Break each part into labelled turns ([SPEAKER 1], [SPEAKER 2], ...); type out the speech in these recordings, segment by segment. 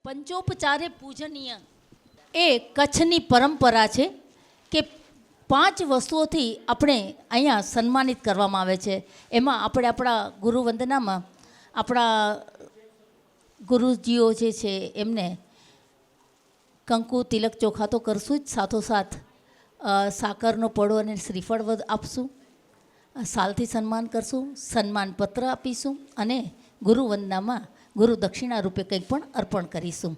[SPEAKER 1] પંચોપચારે પૂજનીય એ કચ્છની પરંપરા છે કે 5 વસ્તુઓથી આપણે અહીંયા સન્માનિત કરવામાં આવે છે. એમાં આપણે આપણા ગુરુવંદનામાં આપણા ગુરુજીઓ જે છે એમને કંકુ તિલક ચોખા તો કરશું જ, સાથોસાથ સાકરનો પડો અને શ્રીફળ આપશું, સાલથી સન્માન કરશું, સન્માનપત્ર આપીશું અને ગુરુવંદનામાં ગુરુ દક્ષિણા રૂપે કંઈક પણ અર્પણ કરીશું.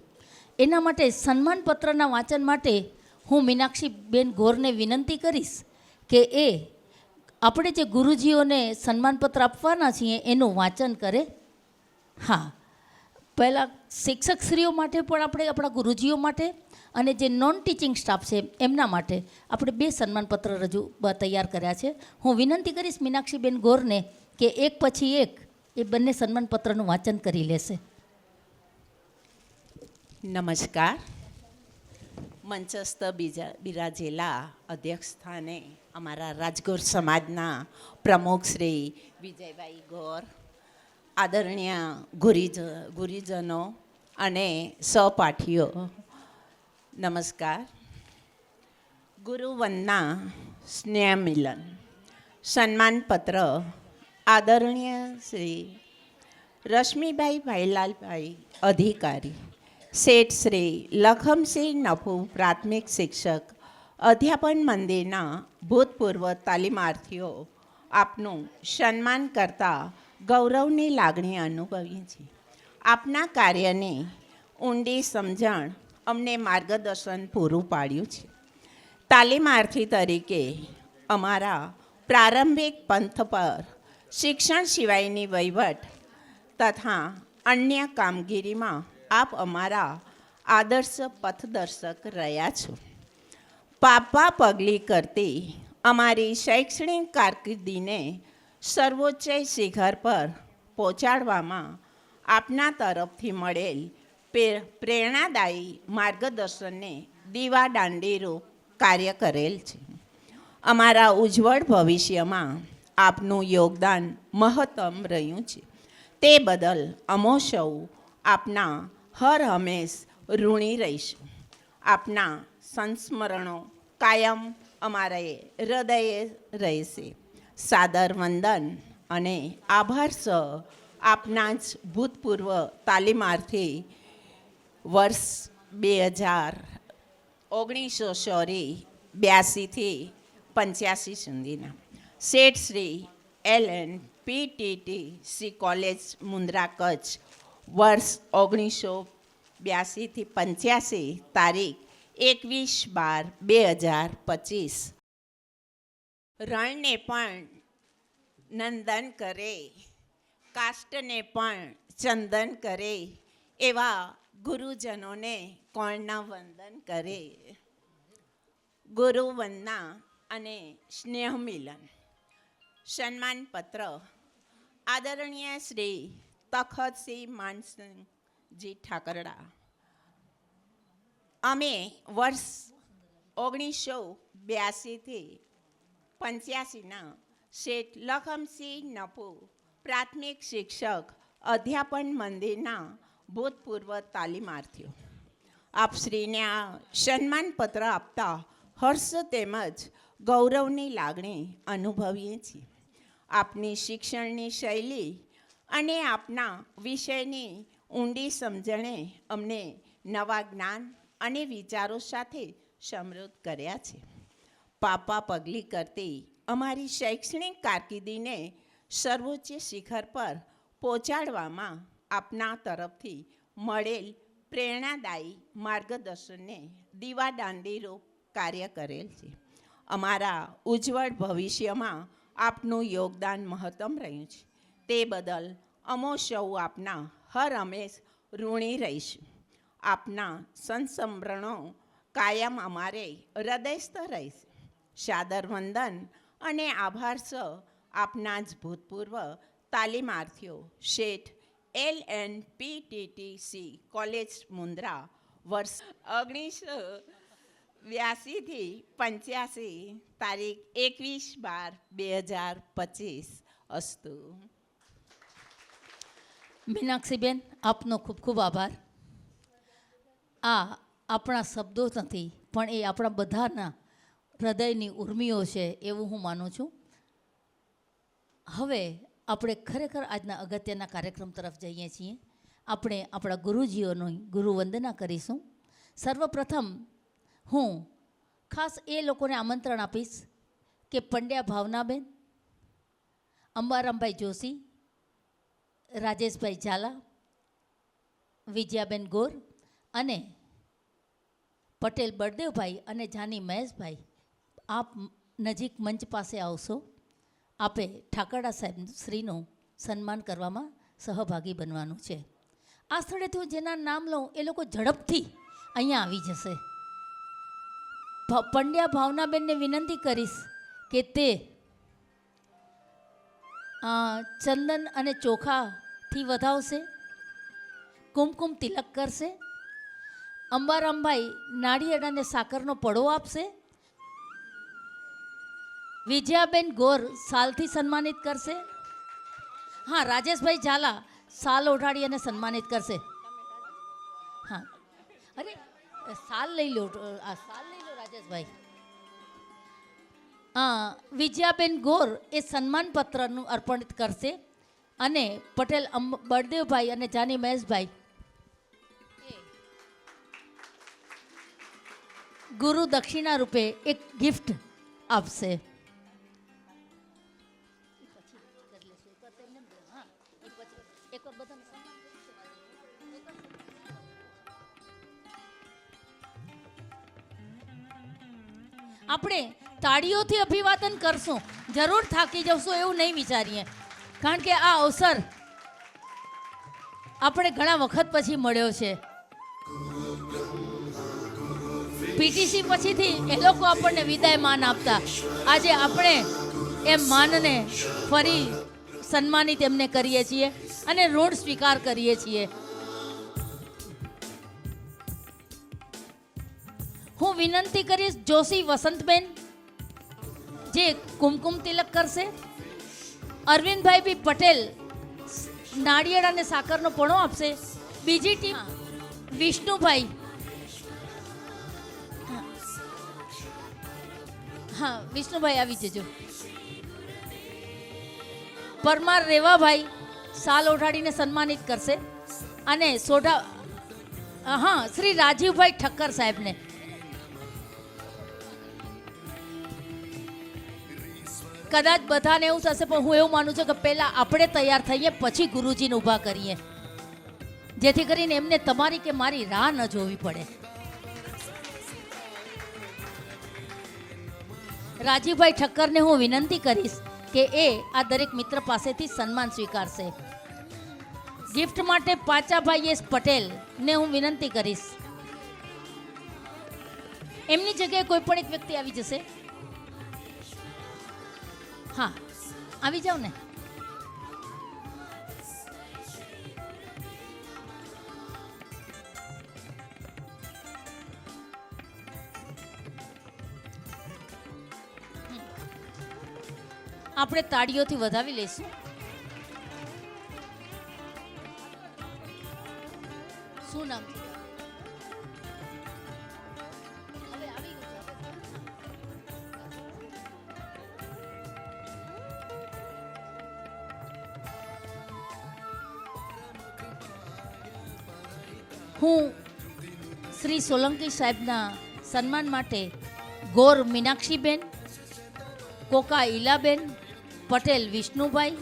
[SPEAKER 1] એના માટે સન્માનપત્રના વાંચન માટે હું મીનાક્ષીબેન ગોરને વિનંતી કરીશ કે એ આપણે જે ગુરુજીઓને સન્માનપત્ર આપવાના છીએ એનું વાંચન કરે. હા, પહેલાં શિક્ષકશ્રીઓ માટે પણ આપણે આપણા ગુરુજીઓ માટે અને જે નોન ટીચિંગ સ્ટાફ છે એમના માટે આપણે 2 સન્માનપત્ર તૈયાર કર્યા છે. હું વિનંતી કરીશ મીનાક્ષીબેન ગોરને કે એક પછી એક એ બંને સન્માનપત્રનું વાંચન કરી લેશે.
[SPEAKER 2] નમસ્કાર. મંચસ્થ બિરાજેલા અધ્યક્ષ સ્થાને અમારા રાજગોર સમાજના પ્રમુખ શ્રી વિજયભાઈ ગોર, આદરણીય ગુરુજનો અને સહપાઠીઓ, નમસ્કાર. ગુરુવંદના સ્નેહ મિલન સન્માનપત્ર આદરણીય શ્રી રશ્મિભાઈ ભાઈલાલભાઈ અધિકારી, શેઠ શ્રી લખમસિંહ નફુ પ્રાથમિક શિક્ષક, અધ્યાપન મંદિરના ભૂતપૂર્વ તાલીમાર્થીઓ, આપનું સન્માન કરતા ગૌરવની લાગણી અનુભવીએ છીએ. આપના કાર્યની ઊંડી સમજણ અમને માર્ગદર્શન પૂરું પાડ્યું છે. તાલીમાર્થી તરીકે અમારા પ્રારંભિક પંથ પર શિક્ષણ સિવાયની વહીવટ તથા અન્ય કામગીરીમાં આપ અમારા આદર્શ પથદર્શક રહ્યા છો. પાપા પગલી કરતી અમારી શૈક્ષણિક કારકિર્દીને સર્વોચ્ચ શિખર પર પહોંચાડવામાં આપના તરફથી મળેલ પ્રેરણાદાયી માર્ગદર્શનને દીવાદાંડીરૂપ કાર્ય કરેલ છે. અમારા ઉજ્જવળ ભવિષ્યમાં આપનું યોગદાન મહત્તમ રહ્યું છે. તે બદલ અમો સૌ આપના હર હંમેશ ઋણી રહીશું. આપના સંસ્મરણો કાયમ અમારા હૃદયે રહેશે. સાદર વંદન અને આભાર સહ આપના જ ભૂતપૂર્વ તાલીમાર્થી વર્ષ 1982થી 85 સુધીના શેઠ Shri LN PTTC college Mundra Kutch, વર્ષ 1982થી 85, તારીખ 21/12/2025. રણને પણ નંદન કરે, કાષ્ટને પણ ચંદન કરે, એવા ગુરુજનોને કોણ ન વંદન કરે. ગુરુવંદના અને સ્નેહ મિલન સન્માનપત્ર આદરણીય શ્રી તખતસિંહ માનસિંહજી ઠાકરડા. અમે વર્ષ 1982થી 85ના શેઠ લખમસિંહ નફુ પ્રાથમિક શિક્ષક, અધ્યાપન મંદિરના ભૂતપૂર્વ તાલીમાર્થીઓ, આપશ્રીને આ સન્માનપત્ર આપતા હર્ષ તેમજ ગૌરવની લાગણી અનુભવીએ છીએ. આપની શિક્ષણની શૈલી અને આપના વિષયની ઊંડી સમજણે અમને નવા જ્ઞાન અને વિચારો સાથે સમૃદ્ધ કર્યા છે. પાપા પગલી કરતી અમારી શૈક્ષણિક કારકિર્દીને સર્વોચ્ચ શિખર પર પહોંચાડવામાં આપના તરફથી મળેલ પ્રેરણાદાયી માર્ગદર્શનને દીવાદાંડીરૂપ કાર્ય કરેલ છે. અમારા ઉજ્જવળ ભવિષ્યમાં આપનું યોગદાન મહત્તમ રહ્યું છે. તે બદલ અમો સૌ આપના હર હંમેશ ઋણી રહીશું. આપના સંસ્મરણો કાયમ અમારે હૃદયસ્થ રહેશે. સાદર વંદન અને આભાર સહ આપના જ ભૂતપૂર્વ તાલીમાર્થીઓ, શેઠ LN PTTC કોલેજ મુન્દ્રા, વર્ષ 1982થી 85, તારીખ 21/12/2025. અસ્તુ.
[SPEAKER 1] મીનાક્ષીબેન, આપનો ખૂબ ખૂબ આભાર. આ આપણા શબ્દો નથી, પણ એ આપણા બધાના હૃદયની ઉર્મિઓ છે એવું હું માનું છું. હવે આપણે ખરેખર આજના અગત્યના કાર્યક્રમ તરફ જઈએ છીએ. આપણે આપણા ગુરુજીઓની ગુરુવંદના કરીશું. સર્વપ્રથમ હું ખાસ એ લોકોને આમંત્રણ આપીશ કે પંડ્યા ભાવનાબેન, અંબારામભાઈ જોશી, રાજેશભાઈ ઝાલા, વિજયાબેન ગોર અને પટેલ બળદેવભાઈ અને જાની મહેશભાઈ, આપ નજીક મંચ પાસે આવશો. આપે ઠાકરડા સાહેબ શ્રીનું સન્માન કરવામાં સહભાગી બનવાનું છે. આ સ્થળેથી હું જેના નામ લઉં એ લોકો ઝડપથી અહીંયા આવી જશે. પંડ્યા ભાવનાબેનને વિનંતી કરીશ કે તે ચંદન અને ચોખાથી વધાવશે, કુમકુમ તિલક કરશે. અંબારામભાઈ નાળિયેર અને સાકરનો પડો આપશે. વિજયાબેન ગોર સાલથી સન્માનિત કરશે. હા, રાજેશભાઈ ઝાલા સાલ ઓઢાડી અને સન્માનિત કરશે. હા, અરે સાલ લઈ લો, સાલ લઈ લો રાજેશભાઈ. વિજયાબેન ગોર એ સન્માન પત્રનું અર્પણ કરશે અને પટેલ બળદેવભાઈ અને જાની મહેશભાઈ ગુરુ દક્ષિણા રૂપે એક ગિફ્ટ આપશે. આપણે તાળીઓથી અભિવાદન કરશું, જરૂર થાકી જશું એવું નહીં વિચારીએ, કારણ કે આ અવસર આપણે ઘણા વખત પછી મળ્યો છે. પીટીસી પછીથી એ લોકો આપણને વિદાય માન આપતા, આજે આપણે એ માનને ફરી સન્માનિત એમને કરીએ છીએ અને ઋણ સ્વીકાર કરીએ છીએ. હું વિનંતી કરીશ જોશી વસંતબેન જે કુમકુમ તિલક કરશે. અરવિંદભાઈ બી પટેલ નાળિયેર અને સાકરનો પણો આપશે. બીજી ટીમ વિષ્ણુભાઈ, હા વિષ્ણુભાઈ આવી જજો. પરમાર રેવાભાઈ સાલ ઓઢાડીને સન્માનિત કરશે અને સોઢા, હા શ્રી રાજીવભાઈ ઠક્કર સાહેબને. કદાચ બધાને એવું થશે, પણ હું એવું માનું છું કે પહેલાં આપણે તૈયાર થઈએ પછી ગુરુજીને ઊભા કરીએ, જેથી કરીને એમને તમારી કે મારી રાહ ન જોવી પડે. રાજીવભાઈ ઠક્કરને હું વિનંતી કરીશ કે એ આ દરેક મિત્ર પાસેથી સન્માન સ્વીકારશે. ગિફ્ટ માટે પાચાભાઈ એસ પટેલને હું વિનંતી કરીશ. એમની જગ્યાએ કોઈ પણ એક વ્યક્તિ આવી જશે. હા, આવી જાઓ ને. આપણે તાળીઓથી વધાવી લઈશું. શું નામ? હું શ્રી સોલંકી સાહેબના સન્માન માટે ગોર મીનાક્ષીબેન, કોકા ઈલાબેન, પટેલ વિષ્ણુભાઈ,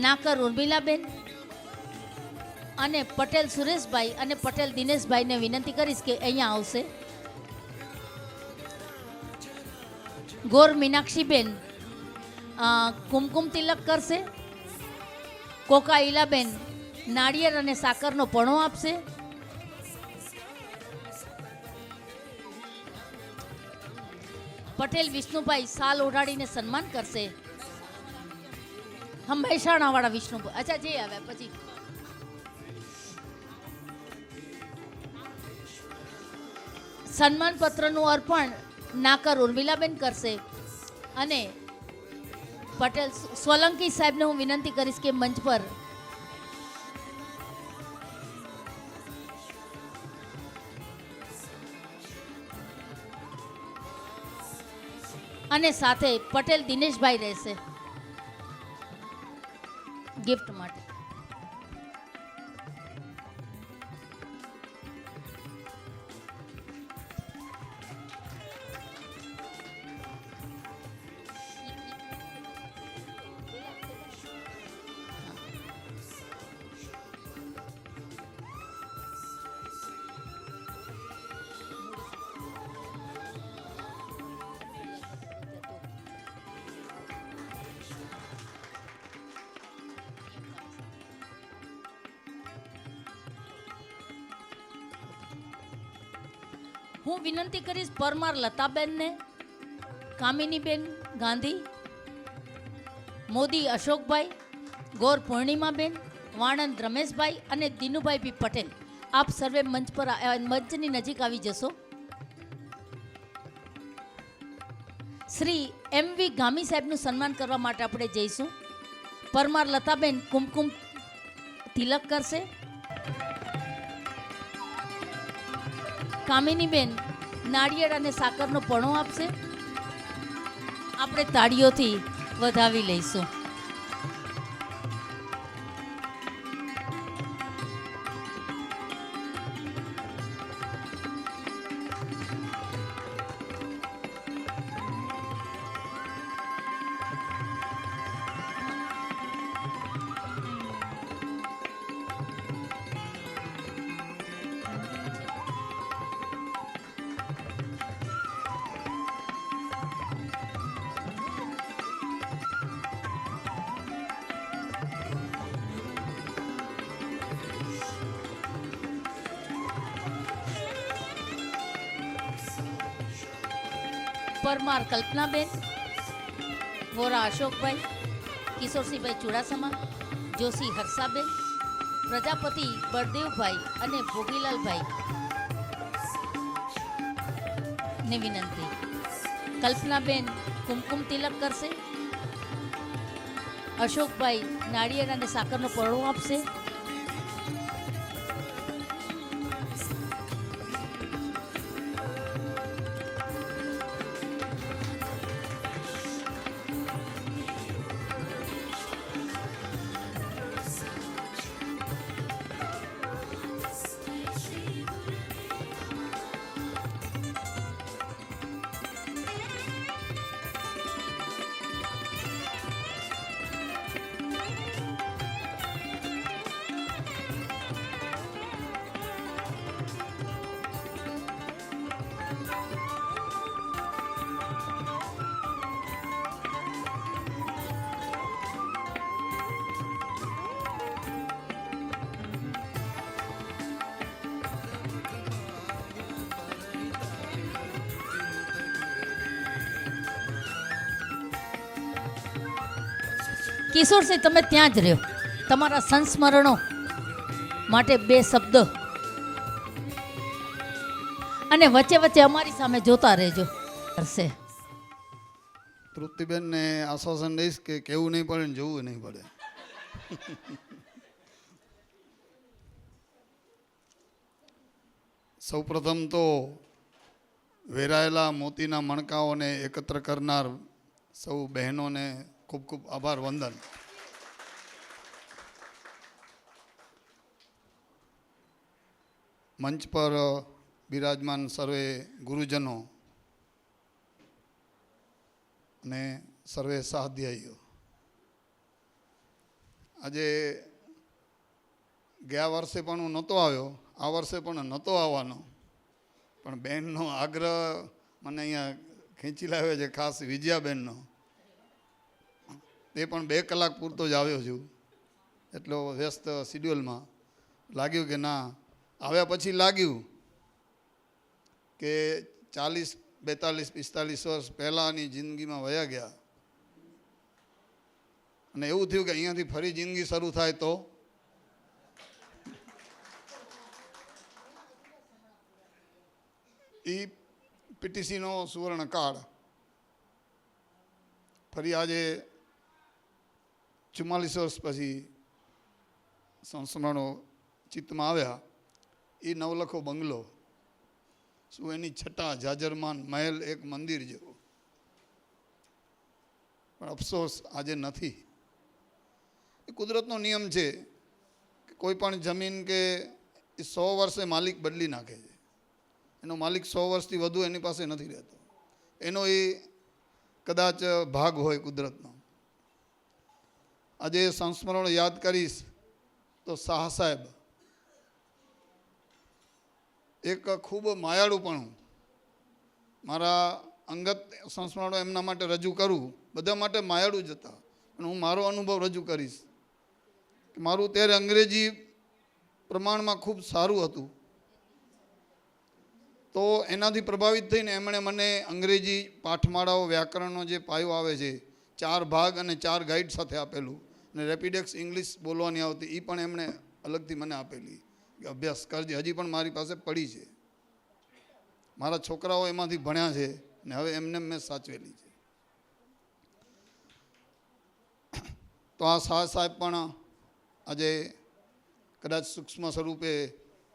[SPEAKER 1] નાકર ઉર્મિલાબેન અને પટેલ સુરેશભાઈ અને પટેલ દિનેશભાઈને વિનંતી કરીશ કે અહીંયા આવશે. ગોર મીનાક્ષીબેન કુમકુમ તિલક કરશે. કોકા ઈલાબેન નાળિયેર અને સાકરનો પણો આપશે. પટેલ વિષ્ણુભાઈ સાલ ઓઢાડીને સન્માન કરશે. મહેસાણા વાળા વિષ્ણુભાઈ, અચ્છા જે આવ્યા પછી સન્માન પત્રનું અર્પણ નાકર ઉર્મિલાબેન કરશે અને પટેલ સોલંકી સાહેબને હું વિનંતી કરીશ કે મંચ પર અને સાથે પટેલ દિનેશભાઈ રહેશે ગિફ્ટ માટે. હું વિનંતી કરીશ પરમાર લતાબેનને, કામિનીબેન ગાંધી, મોદી અશોકભાઈ, ગોર પૂર્ણિમાબેન, વાણંદ રમેશભાઈ અને દિનુભાઈ બી પટેલ, આપ સર્વે મંચ પર મંચની નજીક આવી જશો. શ્રી એમવી ગામી સાહેબનું સન્માન કરવા માટે આપણે જઈશું. પરમાર લતાબેન કુમકુમ તિલક કરશે. કામિનીબેન નાળિયેર અને સાકરનો પણો આપશે. આપણે તાળીઓથી વધાવી લઈશું. પરમાર કલ્પનાબેન, વોરા અશોકભાઈ, કિશોરસિંહભાઈ ચુડાસમા, જોશી હર્ષાબેન, પ્રજાપતિ બળદેવભાઈ અને ભોગીલાલભાઈ ને વિનંતી. કલ્પનાબેન કુમકુમ તિલક કરશે. અશોકભાઈ નાળિયેર અને સાકરનો પળો આપશે. કિશોરસિંહ તમે ત્યાં જ રહ્યો. તમારા સંસ્મરણો માટે બે શબ્દ અને વચ્ચે વચ્ચે અમારી સામે જોતા રહેજો. કરશે
[SPEAKER 3] તૃપ્તિબેનને આશ્વાસન દઈશ કે કેવું નહીં પડે ને જોવું નહીં પડે. સૌપ્રથમ તો વેરાયેલા મોતીના મણકાઓને એકત્ર કરનાર સૌ બહેનોને ખૂબ ખૂબ આભાર વંદન. મંચ પર બિરાજમાન સર્વે ગુરુજનો અને સર્વે સહાધ્યાયીઓ, આજે ગયા વર્ષે પણ હું નહોતો આવ્યો, આ વર્ષે પણ નહોતો આવવાનો, પણ બહેનનો આગ્રહ મને અહીંયા ખેંચી લાવ્યો છે, ખાસ વિજયાબેનનો. તે પણ 2 કલાક પૂરતો જ આવ્યો છું, એટલો વ્યસ્ત શિડ્યુલમાં. લાગ્યું કે ના, આવ્યા પછી લાગ્યું કે 40, 42, 45 વર્ષ પહેલાંની જિંદગીમાં વયા ગયા અને એવું થયું કે અહીંયાથી ફરી જિંદગી શરૂ થાય તો. એ પીટીસીનો સુવર્ણકાળ ફરી આજે 44 વર્ષ પછી સંસ્મરણો ચિત્તમાં આવ્યા. એ નવલખો બંગલો, શું એની છટા, જાજરમાન મહેલ, એક મંદિર જેવો. પણ અફસોસ આજે નથી. એ કુદરતનો નિયમ છે કે કોઈ પણ જમીન કે એ 100 વર્ષે માલિક બદલી નાખે છે. એનો માલિક 100 વર્ષથી વધુ એની પાસે નથી રહેતો. એનો એ કદાચ ભાગ હોય કુદરતનો. આજે સંસ્મરણ યાદ કરીશ તો શાહ સાહેબ એક ખૂબ માયાળુપણું, મારા અંગત સંસ્મરણો એમના માટે રજૂ કરું, બધા માટે માયાળુ જ હતા, પણ હું મારો અનુભવ રજૂ કરીશ કે મારું ત્યારે અંગ્રેજી પ્રમાણમાં ખૂબ સારું હતું. તો એનાથી પ્રભાવિત થઈને એમણે મને અંગ્રેજી પાઠમાળાઓ, વ્યાકરણનો જે પાયો આવે છે, 4 ભાગ અને 4 ગાઈડ સાથે આપેલું, અને રેપિડેક્સ ઇંગ્લિશ બોલવાની આવતી, એ પણ એમણે અલગથી મને આપેલી કે અભ્યાસ કરજે. હજી પણ મારી પાસે પડી છે. મારા છોકરાઓ એમાંથી ભણ્યા છે ને હવે એમને મેં સાચવેલી છે. તો આ શાહ સાહેબ પણ આજે કદાચ સૂક્ષ્મ સ્વરૂપે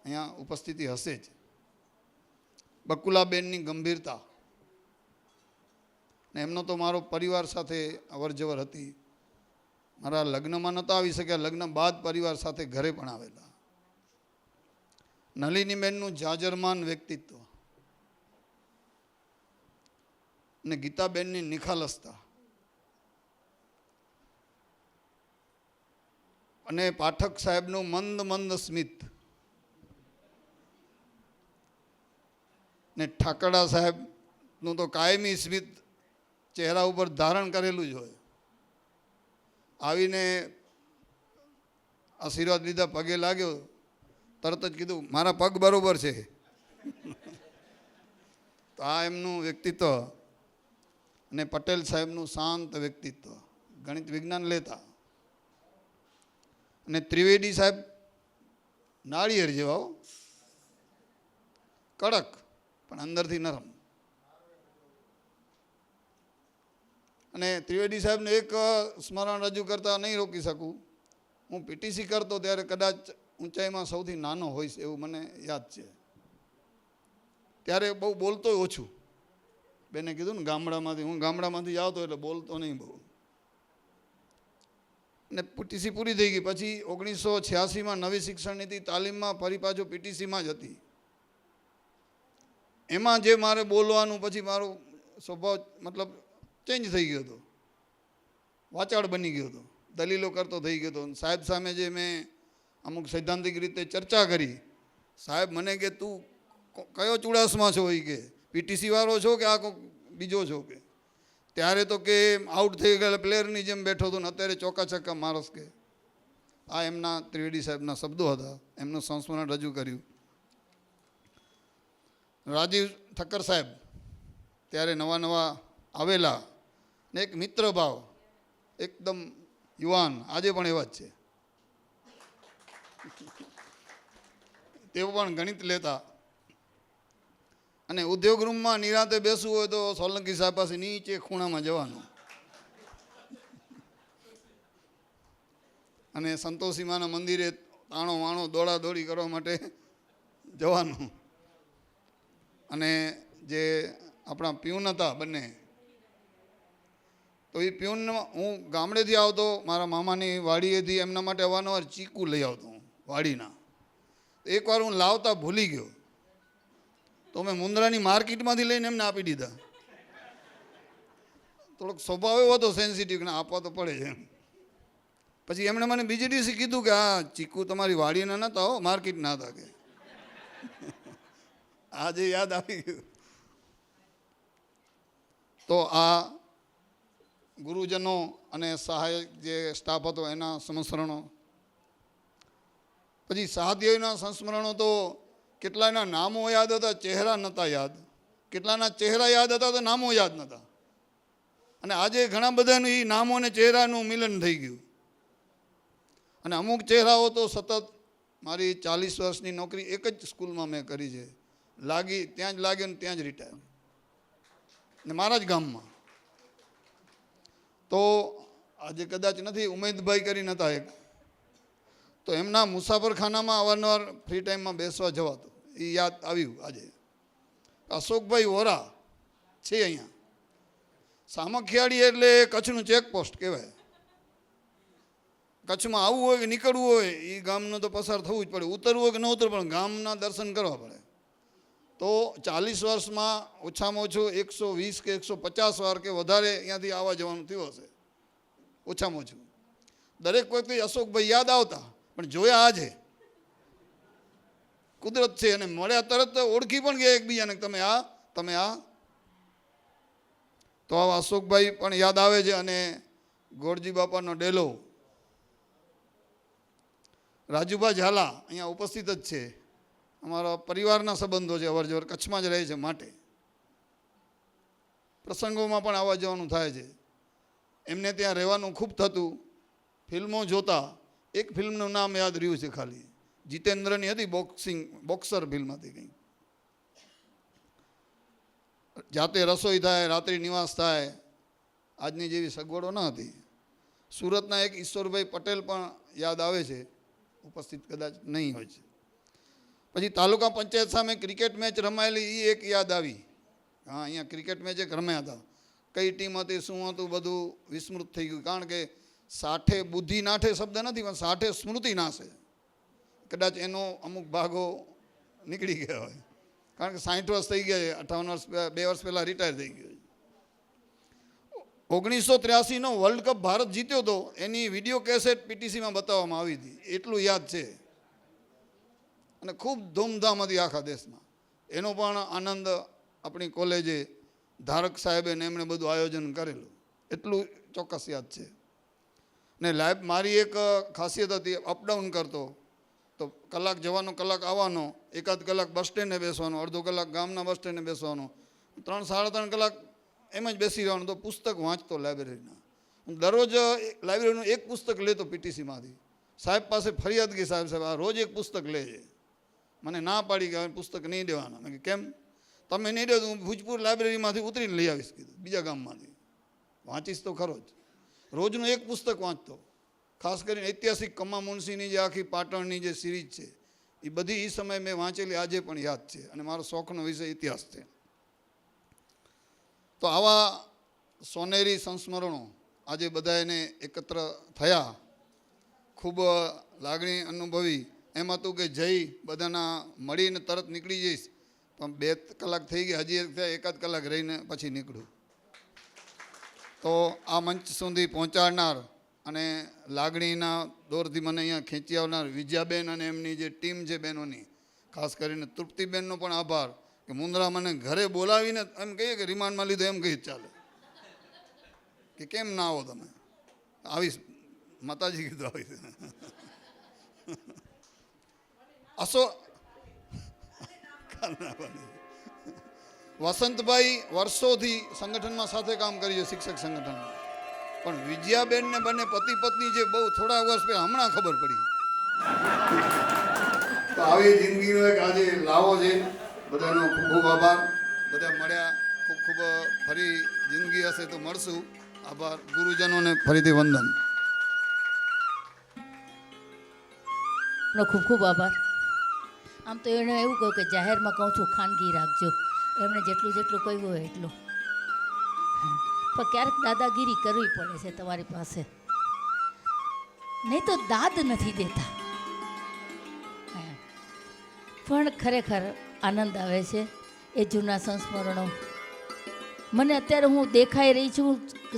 [SPEAKER 3] અહીંયા ઉપસ્થિતિ હશે જ. બકુલાબેનની ગંભીરતા ને એમનો તો મારો પરિવાર સાથે અવરજવર હતી. મારા લગ્નમાં નહોતા આવી શક્યા, લગ્ન બાદ પરિવાર સાથે ઘરે પણ આવેલા. નલિનીબેનનું જાજરમાન વ્યક્તિત્વ ને ગીતાબેનની નિખાલસતા અને પાઠક સાહેબનું મંદ મંદ સ્મિત ને ઠાકરડા સાહેબનું તો કાયમી સ્મિત ચહેરા ઉપર ધારણ કરેલું જ હોય. આવીને આશીર્વાદ લીધા, પગે લાગ્યો, તરત જ કીધું મારા પગ બરોબર છે. તો આ એમનું વ્યક્તિત્વ. અને પટેલ સાહેબનું શાંત વ્યક્તિત્વ, ગણિત વિજ્ઞાન લેતા. અને ત્રિવેદી સાહેબ નાળિયેર જેવા, કડક પણ અંદરથી નરમ. અને ત્રિવેદી સાહેબને એક સ્મરણ રજૂ કરતા નહીં રોકી શકું. હું પીટીસી કરતો ત્યારે કદાચ ઊંચાઈમાં સૌથી નાનો હોઈશ એવું મને યાદ છે. ત્યારે બહુ બોલતો ઓછું. બેને કીધું ને ગામડામાંથી, હું ગામડામાંથી આવતો એટલે બોલતો નહીં બહુ. ને પીટીસી પૂરી થઈ ગઈ પછી 1986માં નવી શિક્ષણ નીતિ તાલીમમાં ફરી પાછો પીટીસીમાં જ હતી. એમાં જે મારે બોલવાનું, પછી મારો સ્વભાવ મતલબ ચેન્જ થઈ ગયો હતો, વાચાળ બની ગયો હતો, દલીલો કરતો થઈ ગયો હતો. સાહેબ સામે જે મેં અમુક સૈદ્ધાંતિક રીતે ચર્ચા કરી, સાહેબ મને કે તું કયો ચુડાસમાં છો, એ કે પીટીસી વાળો છો કે આ બીજો છો કે. ત્યારે તો કે આઉટ થઈ ગયેલા પ્લેયરની જેમ બેઠો હતો ને અત્યારે ચોકા છક્કા મારસ કે. આ એમના ત્રિવેદી સાહેબના શબ્દો હતા. એમનું સંસ્મરણ રજૂ કર્યું. રાજીવ ઠક્કર સાહેબ ત્યારે નવા નવા આવેલા ને એક મિત્ર ભાવ, એકદમ યુવાન, આજે પણ એવા જ છે. તેઓ પણ ગણિત લેતા. અને ઉદ્યોગ રૂમમાં નિરાંતે બેસવું હોય તો સોલંકી સાહેબ પાસે નીચે ખૂણામાં જવાનું. અને સંતોષીમાના મંદિરે તાણો વાણો દોડા દોડી કરવા માટે જવાનું. અને જે આપણા પ્યુન હતા બંને, તો એ પ્યુન, હું ગામડેથી આવતો, મારા મામાની વાડીએથી એમના માટે અવારનવાર ચીકુ લઈ આવતો હું વાડીના. એકવાર હું લાવતા ભૂલી ગયો તો મેં મુંદ્રાની માર્કેટમાંથી લઈને એમને આપી દીધા. થોડોક સ્વભાવ એવો હતો સેન્સિટિવ, ને આપવા તો પડે છે. પછી એમણે મને બીજે દિવસે કીધું કે આ ચીકુ તમારી વાડીના નહોતા, હો માર્કેટના હતા કે. આજે યાદ આવી ગયું. તો આ ગુરુજનો અને સહાયક જે સ્ટાફ હતો એના સંસ્મરણો. પછી સાધ્યના સંસ્મરણો તો કેટલાના નામો યાદ હતા, ચહેરા નહોતા યાદ. કેટલાના ચહેરા યાદ હતા તો નામો યાદ નહોતા. અને આજે ઘણા બધાનું એ નામો અને ચહેરાનું મિલન થઈ ગયું. અને અમુક ચહેરાઓ તો સતત, મારી 40 વર્ષની નોકરી એક જ સ્કૂલમાં મેં કરી છે, લાગી ત્યાં જ લાગ્યો ને ત્યાં જ રિટાયર, ને મારા જ ગામમાં. તો આજે કદાચ નથી, ઉમેદભાઈ કરીને હતા એક, તો એમના મુસાફરખાનામાં અવારનવાર ફ્રી ટાઈમમાં બેસવા જવાતું, એ યાદ આવ્યું આજે. અશોકભાઈ વોરા છે અહીંયા, સામખિયાળી એટલે કચ્છનું ચેકપોસ્ટ કહેવાય. કચ્છમાં આવવું હોય કે નીકળવું હોય એ ગામનું તો પસાર થવું જ પડે. ઉતરવું હોય કે ન ઉતરવું પણ ગામના દર્શન કરવા પડે. તો 40 વર્ષમાં ઓછામાં ઓછું 120 કે 150 વાર કે વધારે અહીંયાથી આવવા જવાનું થયું હશે ઓછામાં ઓછું. દરેક વખતે અશોકભાઈ યાદ આવતા પણ જોયા આજે કુદરત છે અને મળ્યા તરત ઓળખી પણ ગયા એકબીજાને, તમે આ. તો આવા અશોકભાઈ પણ યાદ આવે છે. અને ગોરજી બાપાનો ડેલો રાજુભા ઝાલા અહીંયા ઉપસ્થિત જ છે. અમારા પરિવારના સંબંધો છે, અવરજવર કચ્છમાં જ રહે છે, માટે પ્રસંગોમાં પણ આવવા જવાનું થાય છે. એમને ત્યાં રહેવાનું ખૂબ થતું. ફિલ્મો જોતા. એક ફિલ્મનું નામ યાદ રહ્યું છે ખાલી, જીતેન્દ્રની હતી, બોક્સર ફિલ્મ હતી કંઈ. જાતે રસોઈ થાય, રાત્રિ નિવાસ થાય, આજની જેવી સગવડો ન હતી. સુરતના એક ઈશ્વરભાઈ પટેલ પણ યાદ આવે છે, ઉપસ્થિત કદાચ નહીં હોય છે. પછી તાલુકા પંચાયત સામે ક્રિકેટ મેચ રમાયેલી એ એક યાદ આવી. હા, અહીંયા ક્રિકેટ મેચ એક રમ્યા હતા. કઈ ટીમ હતી, શું હતું, બધું વિસ્મૃત થઈ ગયું. કારણ કે સાઠે બુદ્ધિ નાઠે શબ્દ નથી, પણ સાઠે સ્મૃતિ નાશે. કદાચ એનો અમુક ભાગો નીકળી ગયા હોય. કારણ કે 60 વર્ષ થઈ ગયા છે, 58 વર્ષ 2 વર્ષ પહેલાં રિટાયર થઈ ગયો છે. 1983નો વર્લ્ડ કપ ભારત જીત્યો હતો, એની વિડીયો કેસેટ પીટીસીમાં બતાવવામાં આવી હતી, એટલું યાદ છે. અને ખૂબ ધૂમધામ હતી આખા દેશમાં. એનો પણ આનંદ આપણી કોલેજે ધારક સાહેબે ને એમણે બધું આયોજન કરેલું, એટલું ચોક્કસ યાદ છે. ને લાઈફ મારી એક ખાસિયત હતી, અપડાઉન કરતો તો કલાક જવાનો કલાક આવવાનો, એકાદ કલાક બસ સ્ટેન્ડે બેસવાનો, અડધો કલાક ગામના બસ સ્ટેન્ડે બેસવાનો, 3-3.5 કલાક એમ જ બેસી રહેવાનું. તો પુસ્તક વાંચતો લાઇબ્રેરીના. હું દરરોજ લાઇબ્રેરીનું એક પુસ્તક લેતો પીટીસીમાંથી. સાહેબ પાસે ફરિયાદ ગઈ, સાહેબ આ રોજ એક પુસ્તક લે છે. મને ના પાડી કે પુસ્તક નહીં દેવાના. મેં કેમ? તમે નહીં દો તો હું ભુજપુર લાઇબ્રેરીમાંથી ઉતરીને લઈ આવીશ કીધું, બીજા ગામમાંથી. વાંચીશ તો ખરો જ. રોજનું એક પુસ્તક વાંચતો. ખાસ કરીને ઐતિહાસિક કમા મુનશીની જે આખી પાટણની જે સિરીઝ છે એ બધી એ સમયે મેં વાંચેલી આજે પણ યાદ છે. અને મારો શોખનો વિષય ઇતિહાસ છે. તો આવા સોનેરી સંસ્મરણો આજે બધા એને એકત્ર થયા. ખૂબ લાગણી અનુભવી. એમ હતું કે જઈ બધાના મળીને તરત નીકળી જઈશ, પણ 2 કલાક થઈ ગયા, હજી એકાદ કલાક રહીને પછી નીકળું. તો આ મંચ સુધી પહોંચાડનાર અને લાગણીના દોરથી મને અહીંયા ખેંચી આવનાર વિજયાબેન અને એમની જે ટીમ છે બહેનોની, ખાસ કરીને તૃપ્તિબેનનો પણ આભાર કે મુંદ્રા મને ઘરે બોલાવીને એમ કહીએ કે રિમાન્ડમાં લીધો એમ કહી ચાલે કે કેમ ના આવો તમે. આવીશ, માતાજી કીધું આવીશ. વસંતભાઈ વર્ષોથી સંગઠનમાં સાથે કામ કર્યું છે, શિક્ષક સંગઠનમાં. પણ વિજયાબેનને બંને પતિ પત્ની જે બહુ થોડા વર્ષ પહેલાં હમણાં ખબર પડી. તો આવી જિંદગીનો એક આજે લાવો છે. બધાનો ખૂબ ખૂબ આભાર. બધા મળ્યા, ખૂબ ખૂબ ફરી જિંદગી હશે તો મળશું. આભાર. ગુરુજનોને ફરીથી વંદન.
[SPEAKER 1] ખૂબ ખૂબ આભાર. આમ તો એણે એવું કહ્યું કે જાહેરમાં કહું છું ખાનગી રાખજો. એમણે જેટલું કહ્યું હોય એટલું. પણ ક્યારેક દાદાગીરી કરવી પડે છે તમારી પાસે, નહીં તો દાદ નથી દેતા. પણ ખરેખર આનંદ આવે છે એ જૂના સંસ્મરણો. મને અત્યારે હું દેખાઈ રહી છું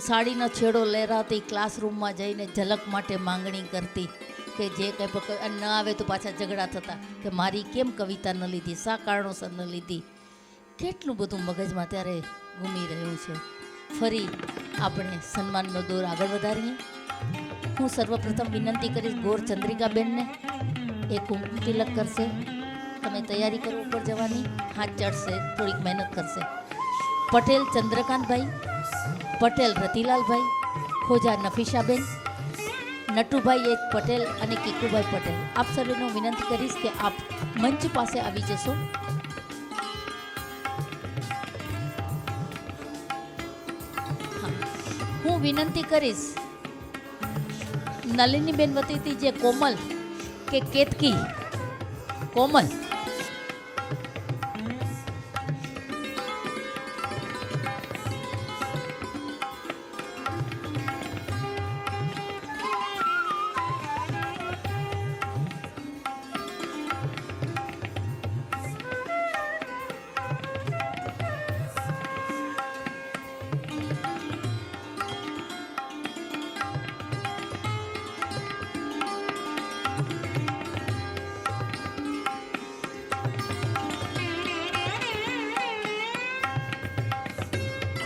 [SPEAKER 1] સાડીનો છેડો લહેરાતી, ક્લાસરૂમમાં જઈને ઝલક માટે માંગણી કરતી કે જે કંઈ ન આવે તો પાછા ઝઘડા થતા કે મારી કેમ કવિતા ન લીધી, શા કારણોસર ન લીધી. કેટલું બધું મગજમાં ત્યારે ઘૂમી રહ્યું છે. ફરી આપણે સન્માનનો દોર આગળ વધારીએ. હું સર્વપ્રથમ વિનંતી કરીશ ગોર ચંદ્રિકાબેનને, એ કુમકુમ તિલક કરશે. તમે તૈયારી કરો ઉપર જવાની, હાથ ચડશે, થોડીક મહેનત કરશે. પટેલ ચંદ્રકાંતભાઈ, પટેલ રતિલાલભાઈ, ખોજા નફીસાબેન, નટુભાઈ એક પટેલ અને કીકુભાઈ પટેલ. આપ સર્વેનો વિનંતી કરીશ કે આપ મંચ પાસે આવી જશો. હું વિનંતી કરીશ નલિનીબેન વતીથી જે કોમલ કે કેતકી, કોમલ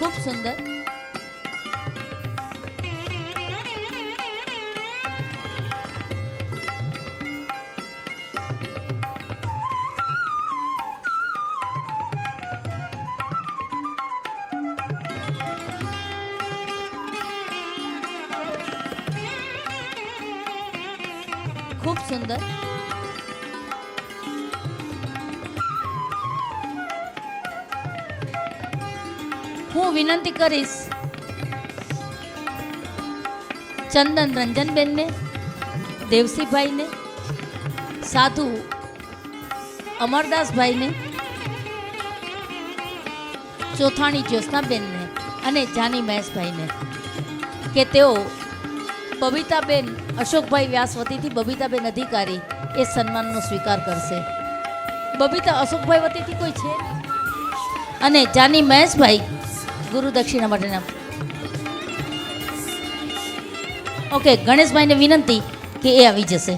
[SPEAKER 1] ખૂબ સુંદર. ખૂબ સુંદર. હું વિનંતી કરીશ ચંદન રંજનબેનને, દેવસીભાઈને, સાધુ અમરદાસભાઈને, ચોથાણી જ્યોત્સનાબેનને અને જાની મહેશભાઈને કે તેઓ બબીતાબેન અશોકભાઈ વ્યાસ વતીથી બબીતાબેન અધિકારી એ સન્માનનો સ્વીકાર કરશે. બબીતા અશોકભાઈ વતીથી કોઈ છે? અને જાની મહેશભાઈ ગુરુ દક્ષિણા માટેના. ઓકે, ગણેશભાઈને વિનંતી કે એ આવી જશે.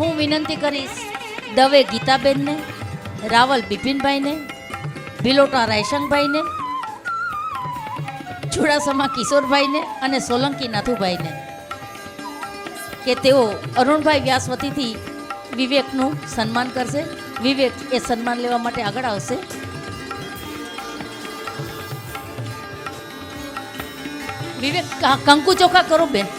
[SPEAKER 1] હું વિનંતી કરીશ દવે ગીતાબેનને, રાવલ બિપિનભાઈને, ભિલોટા રાયશંકભાઈને, ચુડાસમા કિશોરભાઈને અને સોલંકી નાથુભાઈને કે તેઓ અરુણભાઈ વ્યાસ વતીથી વિવેકનું સન્માન કરશે. વિવેક એ સન્માન લેવા માટે આગળ આવશે. વિવેક કંકુ ચોખા કરો બેન.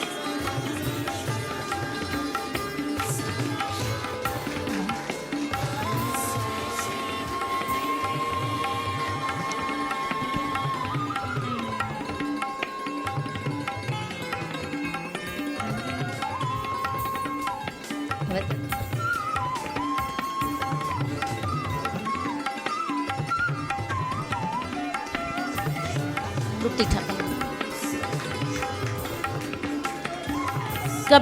[SPEAKER 1] તૃપ્તિ ઠાકર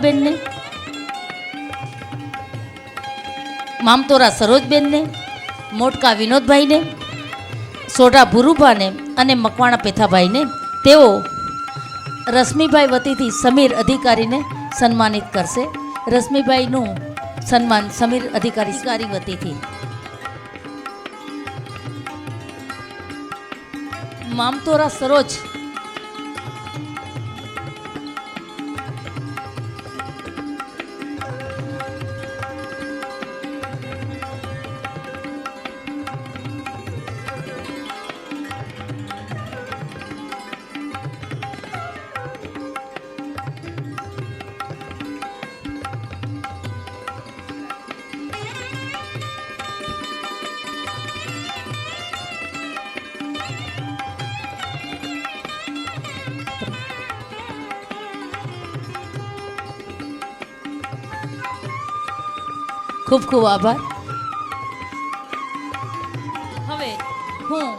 [SPEAKER 1] બેનને, મામતોરા સરોજબેનને, મોટકા વિનોદભાઈને, સોઢા ભુરુભાને અને મકવાણા પેથાભાઈને તેઓ રશ્મિભાઈ વતીથી સમીર અધિકારીને સન્માનિત કરશે. રશ્મિભાઈનું સન્માન સમીર અધિકારી વતીથી. મામતોરા સરોજ ખૂબ ખૂબ આભાર. હવે હું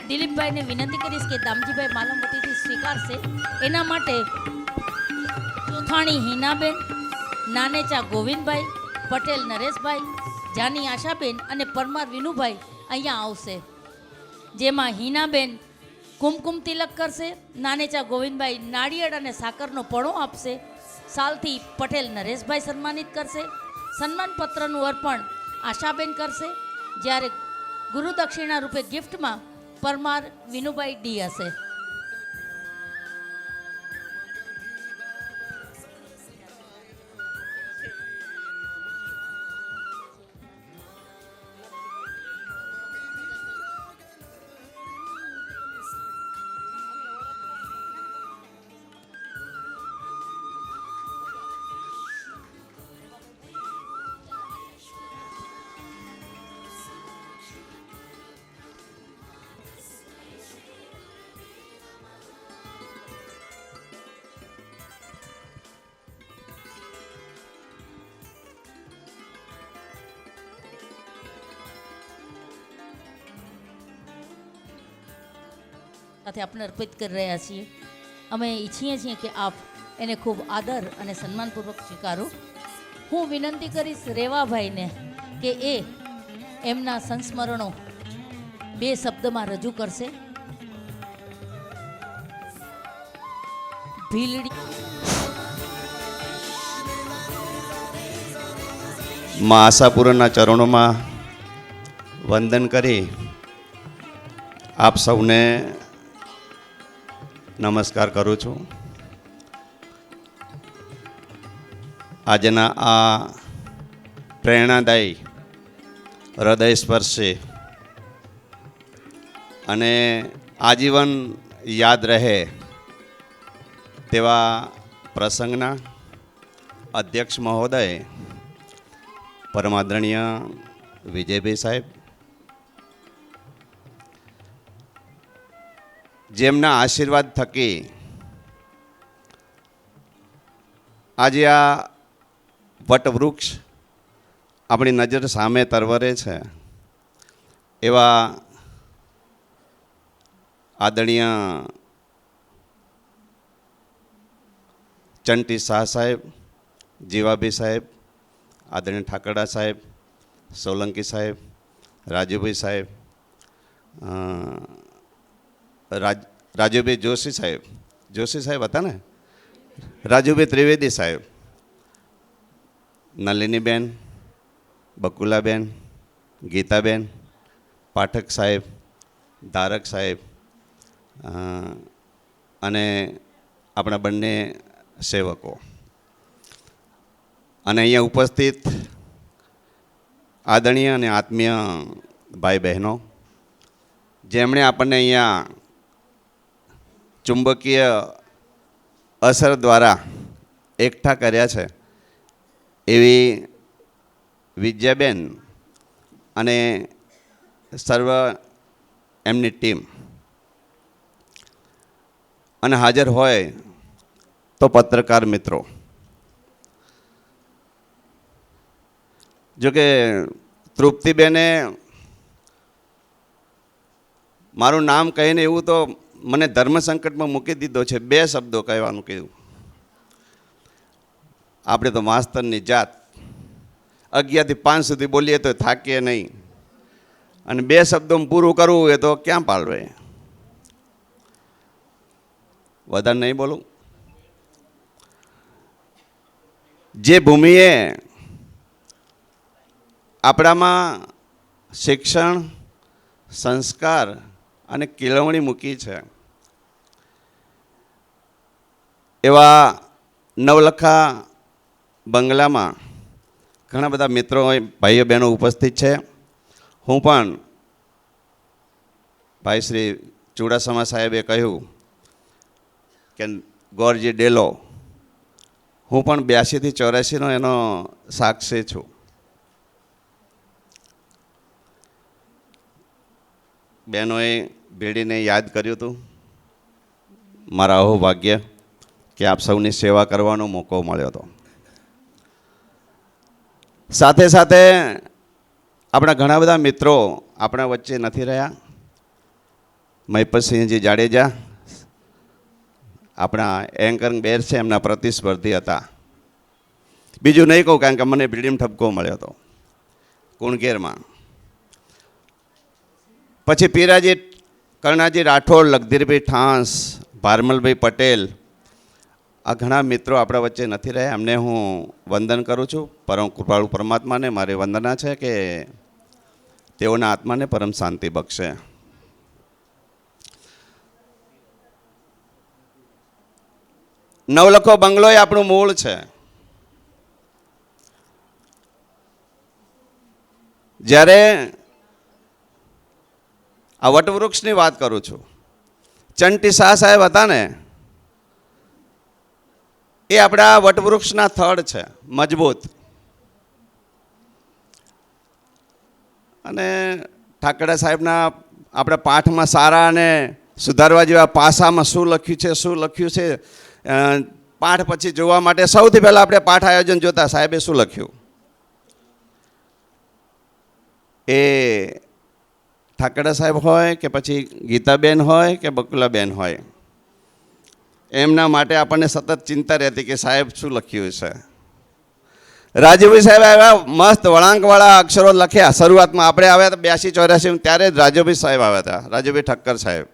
[SPEAKER 1] દિલીપભાઈને વિનંતી કરીશ કે દામજીભાઈ માલમ વતીથી સ્વીકારશે. એના માટે ચોથાણી હિનાબેન, નાનેચા ગોવિંદભાઈ, પટેલ નરેશભાઈ, જાની આશાબેન અને પરમાર વિનુભાઈ અહીંયા આવશે. જેમાં હિનાબેન કુમકુમ તિલક કરશે, નાનેચા ગોવિંદભાઈ નાળિયેર અને સાકરનો પણો આપશે, સાલથી પટેલ નરેશભાઈ સન્માનિત કરશે, સન્માનપત્રનું અર્પણ આશાબેન કરશે, જ્યારે ગુરુ દક્ષિણા રૂપે ગિફ્ટમાં પરમાર વિનુભાઈ ડી હશે. સાથે આપને અર્પિત કરી રહ્યા છીએ. અમે ઈચ્છીએ છીએ કે આપ એને ખૂબ આદર અને સન્માનપૂર્વક સ્વીકારો. હું વિનંતી કરીશ રેવાભાઈને કે એ એમના સંસ્મરણો 2 શબ્દમાં રજૂ કરશે. ભીલડી
[SPEAKER 4] માં આશાપુરાના ચરણોમાં વંદન કરી આપ સૌને નમસ્કાર કરું છું. આજના આ પ્રેરણાદાયી, હૃદયસ્પર્શી અને આજીવન યાદ રહે તેવા પ્રસંગના અધ્યક્ષ મહોદય પરમાદરણીય વિજયભાઈ સાહેબ, જેમના આશીર્વાદ થકી આજે આ વટવૃક્ષ આપણી નજર સામે તરવરે છે, એવા આદરણીય ચંટી શાહ સાહેબ, જીવાભાઈ સાહેબ, આદરણીય ઠાકરડા સાહેબ, સોલંકી સાહેબ, રાજુભાઈ સાહેબ, રાજુભાઈ જોશી સાહેબ હતા ને, રાજુભાઈ ત્રિવેદી સાહેબ, નલિનીબેન, બકુલાબેન, ગીતાબેન, પાઠક સાહેબ, ધારક સાહેબ અને આપણા બંને સેવકો અને અહીંયા ઉપસ્થિત આદરણીય અને આત્મીય ભાઈ બહેનો, જેમણે આપણને અહીંયા ચુંબકીય અસર દ્વારા એકઠા કર્યા છે, એવી વિદ્યાબેન અને સર્વ એમની ટીમ, અને હાજર હોય તો પત્રકાર મિત્રો. જોકે તૃપ્તિબેને મારું નામ કહીને એવું તો મને ધર્મ સંકટમાં મૂકી દીધો છે. 2 શબ્દો કહેવાનું કીધું. આપણે તો માસ્તરની જાત 11 થી 5 સુધી બોલીએ તો થાકીએ નહીં, અને 2 શબ્દોમાં પૂરું કરવું હોય તો ક્યાં પાડવે. વધારે નહીં બોલું. જે ભૂમિએ આપણામાં શિક્ષણ, સંસ્કાર અને કેળવણી મૂકી છે, એવા નવલખા બંગલામાં ઘણા બધા મિત્રો, ભાઈઓ બહેનો ઉપસ્થિત છે. હું પણ ભાઈ શ્રી ચુડાસમા સાહેબે કહ્યું કે ગોરજી ડેલો, હું પણ 82 થી 84નો એનો સાક્ષી છું. બહેનોએ ભેળીને યાદ કર્યું હતું. મારા અહોભાગ્ય કે આપ સૌની સેવા કરવાનો મોકો મળ્યો હતો. સાથે સાથે આપણા ઘણા બધા મિત્રો આપણા વચ્ચે નથી રહ્યા. મહિપતસિંહજી જાડેજા આપણા એન્કરિંગ બેર છે, એમના પ્રતિસ્પર્ધી હતા. બીજું નહીં કહું, કારણ કે મને ભીડીમ ઠપકો મળ્યો હતો કુણકેરમાં. પછી પીરાજી કરણાજી રાઠોડ, લખધીરભાઈ ઠાંસ, ભારમલભાઈ પટેલ, આ ઘણા મિત્રો આપણા વચ્ચે નથી રહ્યા. એમને હું વંદન કરું છું. પરમ કૃપાળુ પરમાત્માને મારી વંદના છે કે તેઓના આત્માને પરમ શાંતિ બક્ષે. નવલખો બંગલો એ આપણું મૂળ છે. જ્યારે આ વટવૃક્ષની વાત કરું છું, ચંટી શાહ સાહેબ હતા ને, એ આપણા વટવૃક્ષના થડ છે, મજબૂત. અને ઠાકડા સાહેબના આપણા પાઠમાં સારા અને સુધારવા જેવા પાસામાં શું લખ્યું છે, પાઠ પછી જોવા માટે સૌથી પહેલાં આપણે પાઠ આયોજન જોતા સાહેબે શું લખ્યું. એ ઠાકડા સાહેબ હોય કે પછી ગીતાબેન હોય કે બકુલાબેન હોય, એમના માટે આપણને સતત ચિંતા રહેતી કે સાહેબ શું લખ્યું છે. રાજુભાઈ સાહેબ આવ્યા, મસ્ત વળાંકવાળા અક્ષરો લખ્યા. શરૂઆતમાં આપણે આવ્યા હતા 82-84 ત્યારે જ રાજુભાઈ સાહેબ આવ્યા હતા, રાજુભાઈ ઠક્કર સાહેબ.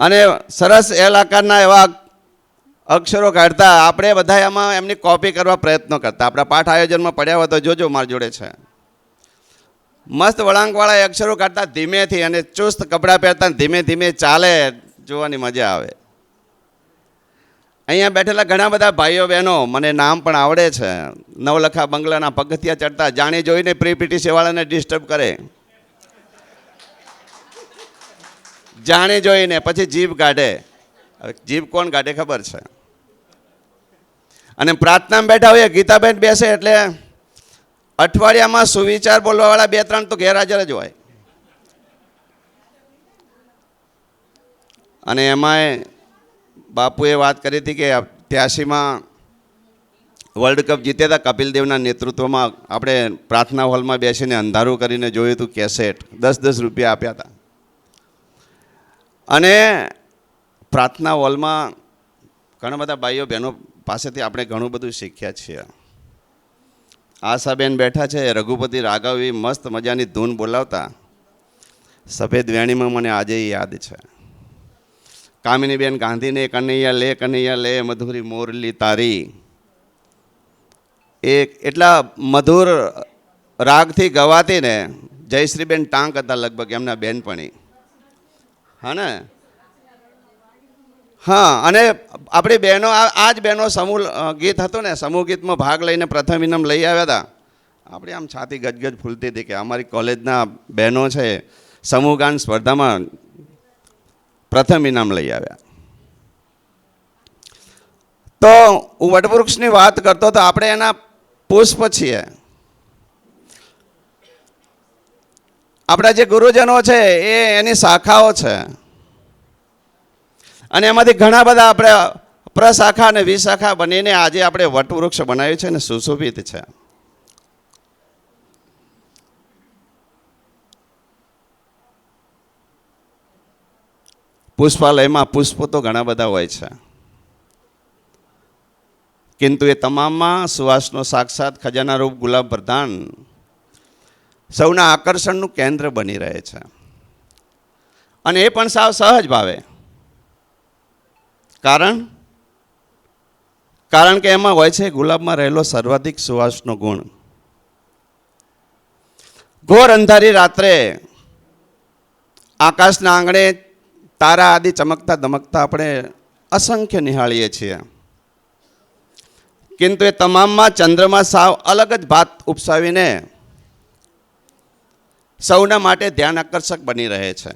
[SPEAKER 4] અને સરસ એલ આકારના એવા અક્ષરો કાઢતા. આપણે બધા એમાં એમની કોપી કરવા પ્રયત્નો કરતા. આપણા પાઠ આયોજનમાં પડ્યા હોય તો જોજો, મારી જોડે છે. મસ્ત વળાંકવાળા અક્ષરો કાઢતા ધીમેથી, અને ચુસ્ત કપડાં પહેરતા ધીમે ધીમે ચાલે, જોવાની મજા આવે. અહીંયા બેઠેલા ઘણા બધા ભાઈઓ બહેનો, મને નામ પણ આવડે છે. નવલખા બંગલાના પગથિયા ચડતા જાણી જોઈને પ્રીપીટીસી વાળાને ડિસ્ટર્બ કરે, જાણી જોઈને પછી જીભ કાઢે. હવે જીભ કોણ કાઢે ખબર છે. અને પ્રાર્થનામાં બેઠા હોઈએ, ગીતાબેન બેસે એટલે અઠવાડિયામાં સુવિચાર બોલવાવાળા 2-3 તો ગેરહાજર જ હોય. અને એમાંય બાપુએ વાત કરી હતી કે 83માં વર્લ્ડ કપ જીત્યા હતા કપિલ દેવના નેતૃત્વમાં. આપણે પ્રાર્થના હોલમાં બેસીને અંધારું કરીને જોયું હતું કેસેટ, 10-10 રૂપિયા આપ્યા હતા. અને પ્રાર્થના હોલમાં ઘણા બધા ભાઈઓ બહેનો પાસેથી આપણે ઘણું બધું શીખ્યા છીએ. આશાબેન બેઠા છે, રઘુપતિ રાઘવ મસ્ત મજાની ધૂન બોલાવતા. સફેદ વેણીમાં મને આજે યાદ છે. કામિનીબેન ગાંધીને કનૈયા લે મધુરી મોરલી તારી, એ એટલા મધુર રાગથી ગવાતી ને. જયશ્રીબેન ટાંક હતા લગભગ એમના બેનપણી, હા ને? હા. અને આપણી બહેનો, આ જ બહેનો સમૂહ ગીત હતું ને, સમૂહ ગીતમાં ભાગ લઈને પ્રથમ ઇનામ લઈ આવ્યા હતા. આપણે આમ છાતી ગજગજ ફૂલતી હતી કે અમારી કોલેજના બહેનો છે સમૂહ ગાન સ્પર્ધામાં પ્રથમ ઇનામ લઈ આવ્યા. તો હું વટવૃક્ષની વાત કરતો તો આપણે એના પુષ્પ છીએ. આપણા જે ગુરુજનો છે એ એની શાખાઓ છે. અને એમાંથી ઘણા બધા આપણે પ્રશાખા અને વિશાખા બનીને આજે આપણે વટવૃક્ષ બનાવ્યું છે ને સુશોભિત છે. પુષ્પાલયમાં પુષ્પો તો ઘણા બધા હોય છે, કિંતુ એ તમામમાં સુવાસનો સાક્ષાત ખજાના રૂપ ગુલાબ પ્રધાન સૌના આકર્ષણનું કેન્દ્ર બની રહે છે. અને એ પણ સાવ સહજ ભાવે. કારણ કે એમાં હોય છે ગુલાબમાં રહેલો સર્વાધિક સુવાસનો ગુણ. ઘોર અંધારી રાત્રે આકાશના આંગણે તારા આદિ ચમકતા દમકતા આપણે અસંખ્ય નિહાળીએ છીએ, કિંતુ એ તમામમાં ચંદ્રમા સાવ અલગ જ ભાત ઉપસાવીને સૌના માટે ધ્યાન આકર્ષક બની રહે છે.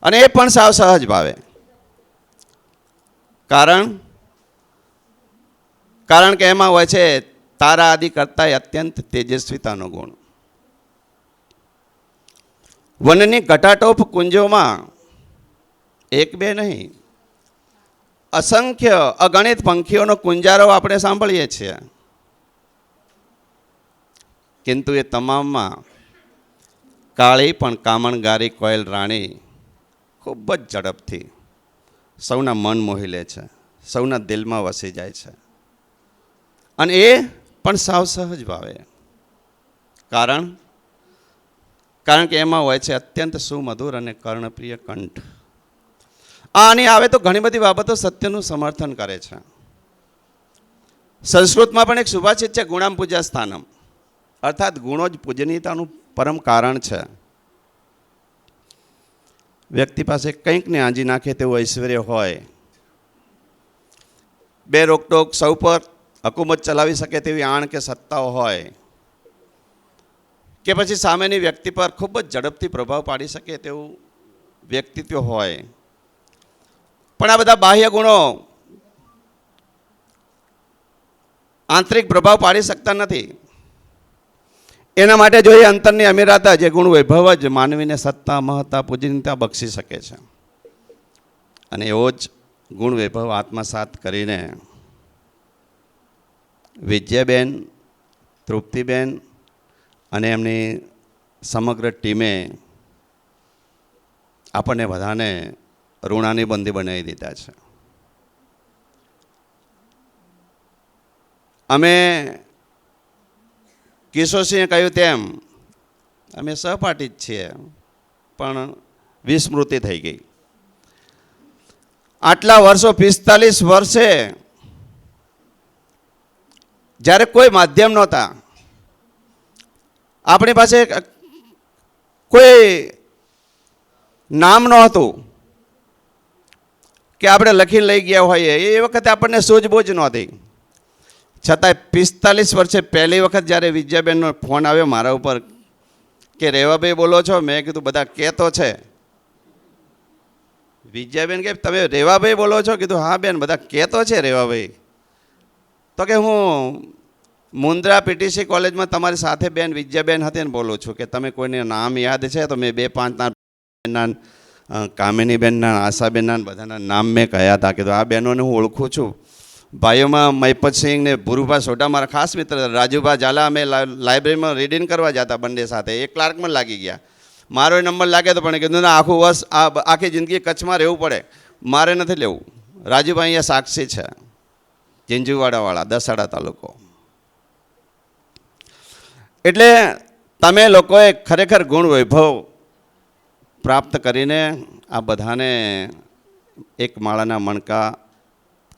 [SPEAKER 4] અને એ પણ સાવ સહજ ભાવે. કારણ કે એમાં હોય છે તારા આદિ કરતા અત્યંત તેજસ્વીતાનો ગુણ. વનની ઘટાટોપ કુંજોમાં એક બે નહીં, અસંખ્ય અગણિત પંખીઓનો કુંજારો આપણે સાંભળીએ છીએ, કિંતુ એ તમામમાં કાળી પણ કામણગારી કોયલ રાણી ખૂબ જ ઝડપથી સૌના મન મોહી લે છે, સૌના દિલમાં વસી જાય છે. અને એ પણ સાવ સહજ ભાવે. કારણ કે એમાં હોય છે અત્યંત સુમધુર અને કર્ણપ્રિય કંઠ. આની આવે તો ઘણી બધી બાબતો સત્યનું સમર્થન કરે છે. સંસ્કૃતમાં પણ એક સુભાષિત છે, ગુણામ પૂજા સ્થાનમ, અર્થાત ગુણો જ પૂજનીયતાનું પરમ કારણ છે. વ્યક્તિ પાસે કંઈક ને આંજી નાખે તેવું ઐશ્વર્ય હોય, બે રોકટોક સૌ પર હકુમત ચલાવી શકે તેવી આણ કે સત્તાઓ હોય, કે પછી સામેની વ્યક્તિ પર ખૂબ જ ઝડપથી પ્રભાવ પાડી શકે તેવું વ્યક્તિત્વ હોય, પણ આ બધા બાહ્ય ગુણો આંતરિક પ્રભાવ પાડી શકતા નથી. એના માટે જોઈએ અંતરની અમીરાતા, જે ગુણ વૈભવ જ માનવીને સત્તા, મહત્તા, પૂજનીયતા બક્ષી શકે છે. અને એવો જ ગુણ વૈભવ આત્મસાત કરીને વિજયાબેન, તૃપ્તિબેન અને એમની સમગ્ર ટીમે આપણને બધાને ઋણાની બંદી બનાવી દીધા છે. અમે કિશોરસિંહે કહ્યું તેમ અમે સહપાઠી જ છીએ, પણ વિસ્મૃતિ થઈ ગઈ. આટલા વર્ષો 45 વર્ષે જ્યારે કોઈ માધ્યમ નહોતા, આપણી પાસે કોઈ નામ નહોતું કે આપણે લખીને લઈ ગયા હોઈએ, એ વખતે આપણને સૂઝબૂઝ નહોતી. છતાંય 45 વર્ષે પહેલી વખત જ્યારે વિજયાબેનનો ફોન આવ્યો મારા ઉપર કે રેવાભાઈ બોલો છો, મેં કીધું બધા કહેતો છે. વિજયાબેન કે તમે રેવાભાઈ બોલો છો? કીધું હા બેન, બધા કહેતો છે રેવાભાઈ. તો કે હું મુન્દ્રા પીટીસી કોલેજમાં તમારી સાથે બેન વિજયાબેન હતી ને બોલું છું કે તમે કોઈને નામ યાદ છે? તો મેં 2-5 કામિનીબેનના, આશાબેનના બધાના નામ મેં કહ્યા હતા. કીધું આ બહેનોને હું ઓળખું છું. ભાઈઓમાં મહિપતસિંહ ને ભુરુભા સોઢા મારા ખાસ મિત્ર, રાજુભા ઝાલા, અમે લાઇબ્રેરીમાં રીડિંગ કરવા જતા બંને સાથે. એ ક્લાર્કમાં લાગી ગયા, મારો નંબર લાગ્યો તો પણ કીધું ના, આખું વર્ષ આખી જિંદગી કચ્છમાં રહેવું પડે, મારે નથી લેવું. રાજુભાઈ અહીંયા સાક્ષી છે, ઝીંઝુવાડાવાળા, દસાડા તાલુકો. એટલે તમે લોકોએ ખરેખર ગુણ વૈભવ પ્રાપ્ત કરીને આ બધાને એક માળાના મણકા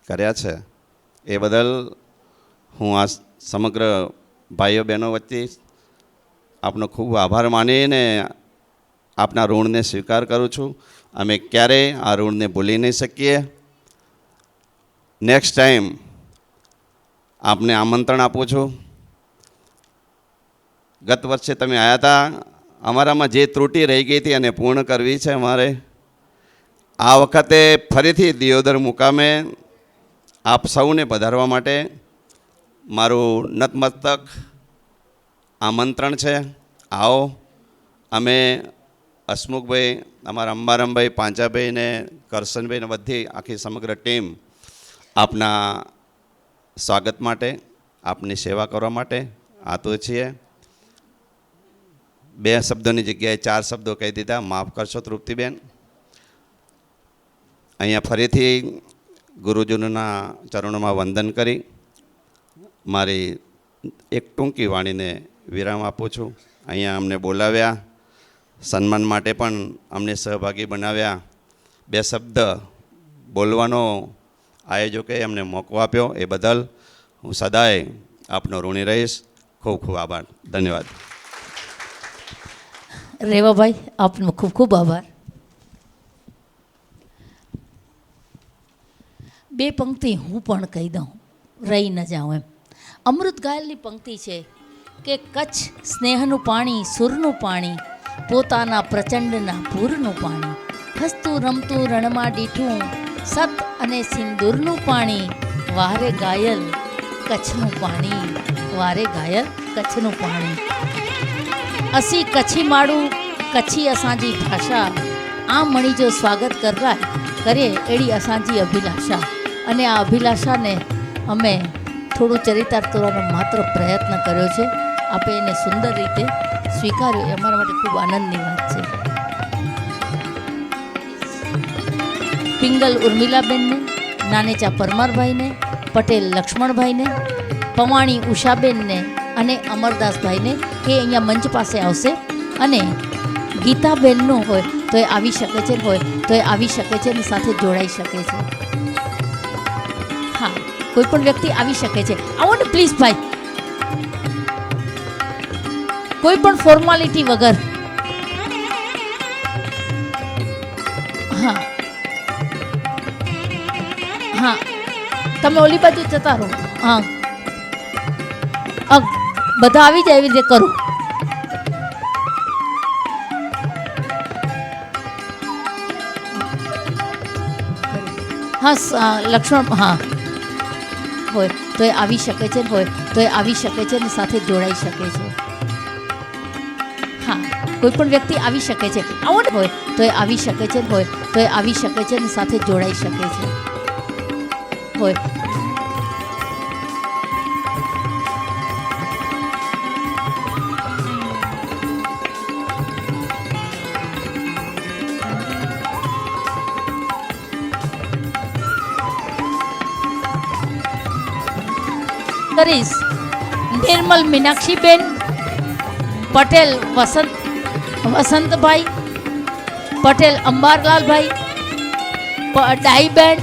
[SPEAKER 4] કર્યા છે. એ બદલ હું આ સમગ્ર ભાઈઓ બહેનો વચ્ચે આપનો ખૂબ આભાર માનીને આપના ઋણને સ્વીકાર કરું છું. અમે ક્યારેય આ ઋણને ભૂલી નહીં શકીએ. નેક્સ્ટ ટાઈમ આપને આમંત્રણ આપું છું. ગત વર્ષે તમે આવ્યા હતા, અમારામાં જે ત્રુટિ રહી ગઈ હતી એને પૂર્ણ કરવી છે અમારે. આ વખતે ફરીથી દિયોદર મુકામે આપ સૌને પધારવા માટે મારું નતમસ્તક આમંત્રણ છે. આવો. અમે હસમુખભાઈ, અમારા અંબારામભાઈ, પાંચાભાઈ ને કરશનભાઈને બધી આખી સમગ્ર ટીમ આપના સ્વાગત માટે, આપની સેવા કરવા માટે આતુર છીએ. 2 શબ્દોની જગ્યાએ 4 શબ્દો કહી દીધા, માફ કરશો તૃપ્તિબેન. અહીંયા ફરીથી ગુરુજનોના ચરણોમાં વંદન કરી મારી એક ટૂંકી વાણીને વિરામ આપું છું. અહીંયા અમને બોલાવ્યા, સન્માન માટે પણ અમને સહભાગી બનાવ્યા. 2 શબ્દ બોલવાનો આયોજકે અમને મોકો આપ્યો, એ બદલ હું સદાય આપનો ઋણી રહીશ. ખૂબ ખૂબ આભાર. ધન્યવાદ.
[SPEAKER 1] રેવાભાઈ, આપનો ખૂબ ખૂબ આભાર. 2 પંક્તિ હું પણ કહી દઉં, રહી ન જાઉં એમ. અમૃત ગાયલની પંક્તિ છે કે કચ્છ સ્નેહનું પાણી, સુરનું પાણી, પોતાના પ્રચંડના પૂરનું પાણી, હસતું રમતું રણમાં દીઠું, સત અને સિંદૂરનું પાણી, વારે ગાયલ કચ્છનું પાણી, વારે ગાયલ કચ્છનું પાણી. અસી કચ્છી માળું, કચ્છી અસાંજી ભાષા, આ મણી જો સ્વાગત કરે એડી અસાંજી અભિલાષા. અને આ અભિલાષાને અમે થોડું ચરિતાર્થ કરવાનો માત્ર પ્રયત્ન કર્યો છે. આપે એને સુંદર રીતે સ્વીકાર્યો, એ અમારા માટે ખૂબ આનંદની વાત છે. પિંગલ ઉર્મિલાબેનને, નાનેચા પરમારભાઈને, પટેલ લક્ષ્મણભાઈને, પવાણી ઉષાબેનને અને અમરદાસભાઈને, એ અહીંયા મંચ પાસે આવશે. અને ગીતાબેનનું હોય તો એ આવી શકે છે, હોય તો એ આવી શકે છે અને સાથે જોડાઈ શકે છે. હા, કોઈ પણ વ્યક્તિ આવી શકે છે. આવો ને પ્લીઝ ભાઈ, કોઈ પણ ફોર્માલિટી વગર. હા હા, તમે ઓલી બાજુ જતા રહો. હા, બધા આવી જાય એવી રીતે કરું. હા, લક્ષ્મણ, હા, હોય તો એ આવી શકે છે, હોય તો એ આવી શકે છે અને સાથે જોડાઈ શકે છે. હા, કોઈ પણ વ્યક્તિ આવી શકે છે. આવો ને, હોય તો એ આવી શકે છે, હોય તો એ આવી શકે છે અને સાથે જોડાઈ શકે છે. હોય કરીશ નિર્મલ મીનાક્ષીબેન પટેલ વસંતભાઈ પટેલ અંબારલાલભાઈ ડાઈબેન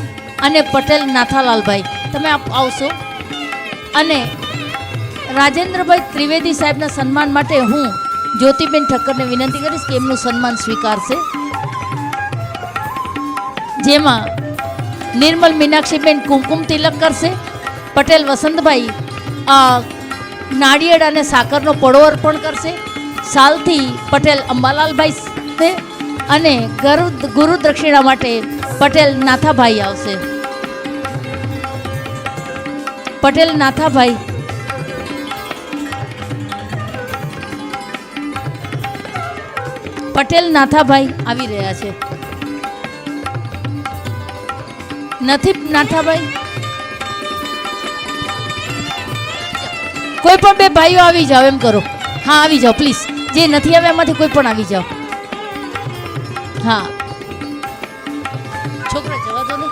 [SPEAKER 1] અને પટેલ નાથાલાલભાઈ. તમે આવશો. અને રાજેન્દ્રભાઈ ત્રિવેદી સાહેબના સન્માન માટે હું જ્યોતિબેન ઠક્કરને વિનંતી કરીશ કે એમનું સન્માન સ્વીકારશે. જેમાં નિર્મલ મીનાક્ષીબેન કુમકુમ તિલક કરશે. પટેલ વસંતભાઈ નાળિયેર અને સાકરનો પડો અર્પણ કરશે. સાલથી પટેલ અંબાલાલભાઈ અને ગુરુ દક્ષિણા માટે પટેલ નાથાભાઈ આવશે. પટેલ નાથાભાઈ આવી રહ્યા છે. નથી નાથાભાઈ? કોઈ પણ બે ભાઈઓ આવી જાઓ, એમ કરો. હા, આવી જાઓ પ્લીઝ. જે નથી આવ્યા એમાંથી કોઈ પણ આવી જાઓ. હા, છોકરા જવા દો ને.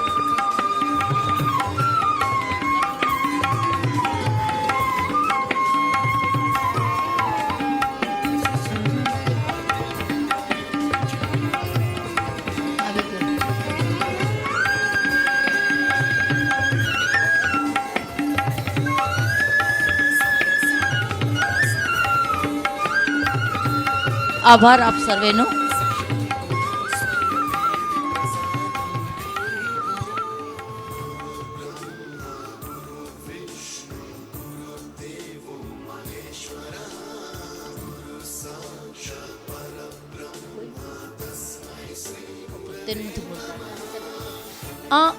[SPEAKER 1] આભાર આપ સર્વેનો.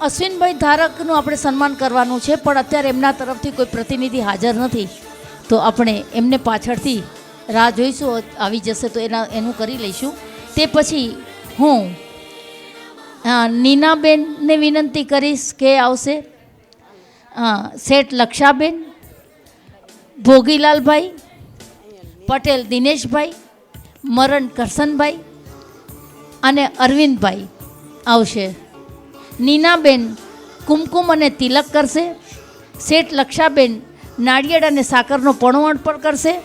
[SPEAKER 1] અશ્વિનભાઈ ધારકનું આપણે સન્માન કરવાનું છે, પણ અત્યારે એમના તરફથી કોઈ પ્રતિનિધિ હાજર નથી, તો આપણે એમને પાછળથી રાહ જોઈશું. આવી જશે તો એનું કરી લઈશું. તે પછી હું નીનાબેનને વિનંતી કરીશ કે આવશે. શેઠ લક્ષાબેન, ભોગીલાલભાઈ પટેલ, દિનેશભાઈ, મરણ કરશનભાઈ અને અરવિંદભાઈ આવશે. નીનાબેન કુમકુમ અને તિલક કરશે. શેઠ લક્ષાબેન નાળિયેર અને સાકરનો પણો અર્પણ કરશે.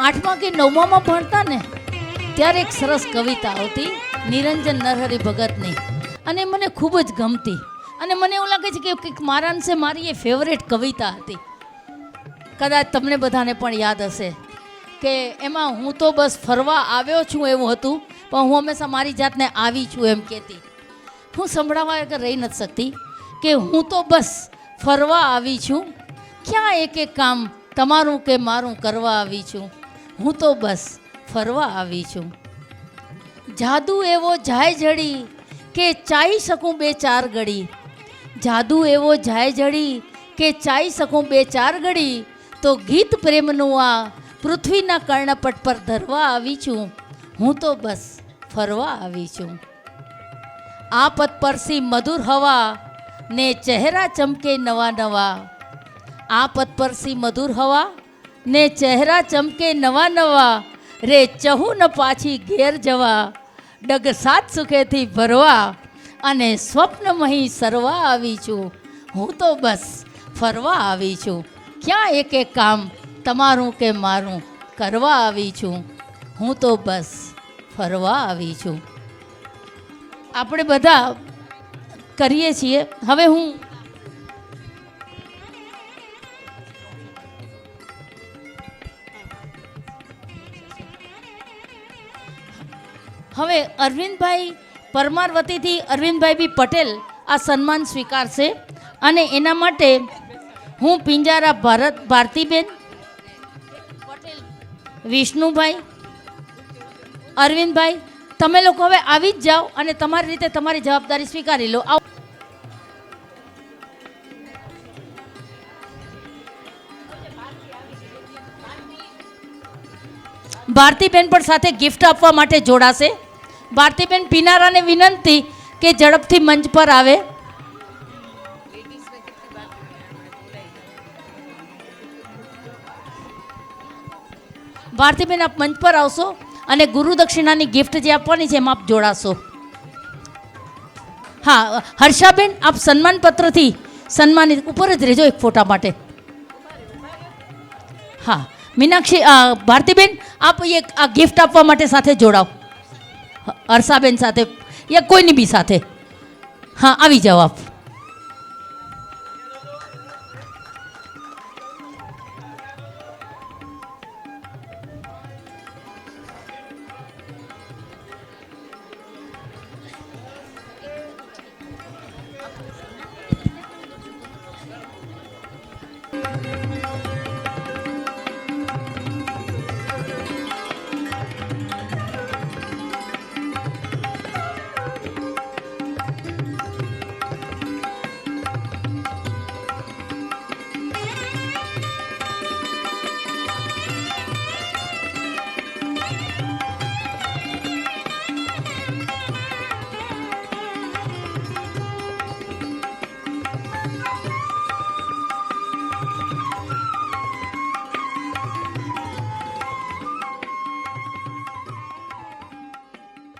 [SPEAKER 1] આઠમા કે નવમામાં ભણતા ને ત્યારે એક સરસ કવિતા આવતી નિરંજન નરહરી ભગતની, અને મને ખૂબ જ ગમતી. અને મને એવું લાગે છે કે મારા અંશે મારી એ ફેવરેટ કવિતા હતી. કદાચ તમને બધાને પણ યાદ હશે કે એમાં હું તો બસ ફરવા આવ્યો છું એવું હતું, પણ હું હંમેશા મારી જાતને આવી છું એમ કહેતી. હું સંભળાવવા વગર રહી નથી શકતી કે હું તો બસ ફરવા આવી છું, ક્યાં એક એક કામ તમારું કે મારું કરવા આવી છું. હું તો બસ ફરવા આવી છું. જાદુ એવો જાય જડી કે ચાઈ શકું બે ચાર ઘડી. જાદુ એવો જાય જડી કે ચાઈ શકું બે ચાર ઘડી. તો ગીત પ્રેમનું આ પૃથ્વીના કર્ણપટ પર ધરવા આવી છું. હું તો બસ ફરવા આવી છું. આ પદ પરસી મધુર હવા ને ચહેરા ચમકે નવા નવા. આ પદ પરસી મધુર હવા ને ચહેરા ચમકે નવા નવા. રે ચહુ ન પાછી ઘેર જવા, ડગ સાત સુખેથી ભરવા. અને સ્વપ્નમહી સરવા આવી છું. હું તો બસ ફરવા આવી છું, ક્યાં એક એક કામ તમારું કે મારું કરવા આવી છું. હું તો બસ ફરવા આવી છું. આપણે બધા કરીએ છીએ. હવે અરવિંદભાઈ પરમાર વતીથી અરવિંદભાઈ બી પટેલ આ સન્માન સ્વીકારશે અને એના માટે હું પિંજારા ભારતીબેન પટેલ, વિષ્ણુભાઈ, અરવિંદભાઈ, તમે લોકો હવે આવી જ જાઓ અને તમારી રીતે તમારી જવાબદારી સ્વીકારી લો. આવો. ભારતીબેન પણ સાથે ગિફ્ટ આપવા માટે જોડાશે. ભારતીબેન પિનારાને વિનંતી કે ઝડપથી મંચ પર આવે. ભારતીબેન આપ મંચ પર આવશો અને ગુરુ દક્ષિણાની ગિફ્ટ જે આપવાની છે એમાં આપ જોડાશો. હા, હર્ષાબેન આપ સન્માન પત્રથી સન્માનિત ઉપર જ રહેજો એક ફોટા માટે. હા, મીનાક્ષી, ભારતીબેન આપ એક આ ગિફ્ટ આપવા માટે સાથે જોડાઓ. હર્ષાબેન સાથે યા કોઈની બી સાથે. હા, આવી જાઓ આપ.